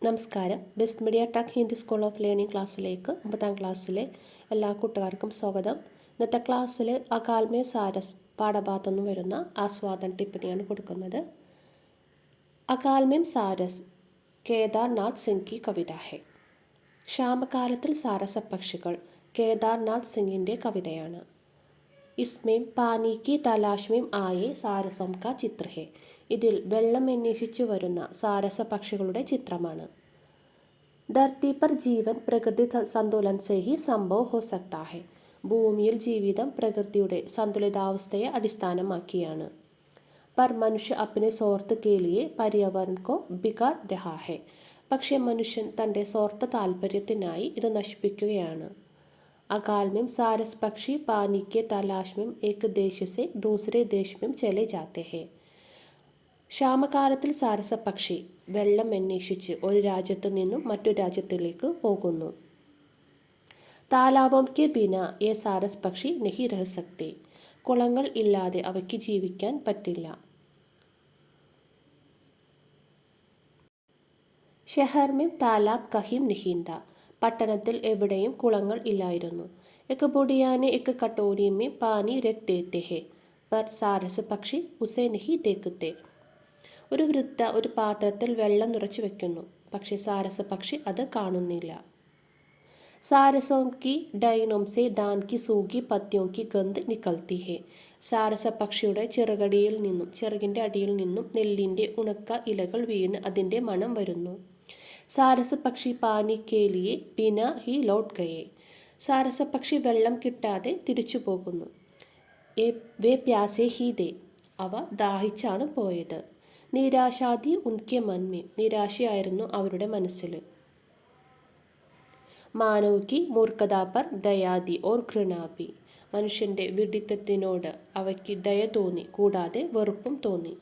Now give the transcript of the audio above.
നമസ്കാരം. Best media tech Hindi school of learning ക്ലാസ്സിലേക്ക് 9ാം ക്ലാസ്സിലെ എല്ലാ കൂട്ടുകാർക്കും സ്വാഗതം. ഇന്നത്തെ ക്ലാസ്സിൽ അകാൽമേ സാരസ് പാഠഭാഗത്തു നിന്നും വരുന്ന ആസ്വാദന ടിപ്പണിയാണ് കൊടുക്കുന്നത്. അകാൽമേം സാരസ് കേദാർനാഥ് സിംഗ് की കവിത है. ക്ഷാമകാലത്തിൽ സാരസപക്ഷികൾ കേദാർനാഥ് സിംഗിൻ്റെ കവിതയാണ്. ഇസ്മേം പാനി കി തലാഷ് മേം ആയേ സാരസം കാ ചിത്ര ഹെ. ഇതിൽ വെള്ളം അന്വേഷിച്ചു വരുന്ന സാരസ പക്ഷികളുടെ ചിത്രമാണ്. ധർത്തി പർ ജീവൻ പ്രകൃതി സന്തുലൻ സെ ഹി സംഭവ് ഹോ സക്താ ഹെ. ഭൂമിയിൽ ജീവിതം പ്രകൃതിയുടെ സന്തുലിതാവസ്ഥയെ അടിസ്ഥാനമാക്കിയാണ്. പർ മനുഷ്യ അപ്നെ സ്വാർത്ഥ കെ ലിയെ പര്യാവരൺ കോ ബിഗാഡ് രഹാ ഹെ. പക്ഷേ മനുഷ്യൻ തൻ്റെ സ്വാർത്ഥ താല്പര്യത്തിനായി ഇത് നശിപ്പിക്കുകയാണ്. अकाल में सारस पक्षी पानी के तलाश में एक देश से दूसरे देश में चले जाते हैं. ക്ഷാമകാലത്തിൽ സാരസപക്ഷി വെള്ളം അന്വേഷിച്ച് ഒരു രാജ്യത്തു നിന്നും മറ്റൊരു രാജ്യത്തിലേക്ക് പോകുന്നു. താലാബോം കെ ബിന യേ സാരസ് പക്ഷി നഹി രഹ സക്തേ. കുളങ്ങൾ ഇല്ലാതെ അവയ്ക്ക് ജീവിക്കാൻ പറ്റില്ല. ഷഹർ में तालाब कहीं नहीं था. പട്ടണത്തിൽ എവിടെയും കുളങ്ങൾ ഇല്ലായിരുന്നു. एक बुढ़िया ने एक कटोरी में पानी रख देते हैं पर सारस പക്ഷി उसे नहीं देखते. ഒരു വൃദ്ധ ഒരു പാത്രത്തിൽ വെള്ളം നിറച്ചു വെക്കുന്നു, പക്ഷേ സാരസ പക്ഷി അത് കാണുന്നില്ല. സാരസോं की डाइनों से धान की सूखी पत्तियों की गंध निकलती है. സാരസ പക്ഷിയുടെ ചിറകിൻ്റെ അടിയിൽ നിന്നും നെല്ലിൻ്റെ ഉണക്ക ഇലകൾ വീണ് അതിൻ്റെ മണം വരുന്നു. സാരസ പക്ഷി പാനി കെ ലിയെ ബിന ഹി ലോട്ട് ഗയേ. സാരസ പക്ഷി വെള്ളം കിട്ടാതെ തിരിച്ചു പോകുന്നു. വേ പ്യാസെ ഹി ദേ. അവ ദാഹിച്ചാണ് പോയത്. നിരാശാദി ഉൻകെ മൻമേ. നിരാശയായിരുന്നു അവരുടെ മനസ്സിൽ. മാനവ് കി മൂർഖതാ പർ ദയാദി ഓർ ഘൃണാബി. മനുഷ്യൻ്റെ വിഡ്ഢിത്തത്തിനോട് അവയ്ക്ക് ദയ തോന്നി, കൂടാതെ വെറുപ്പും തോന്നി.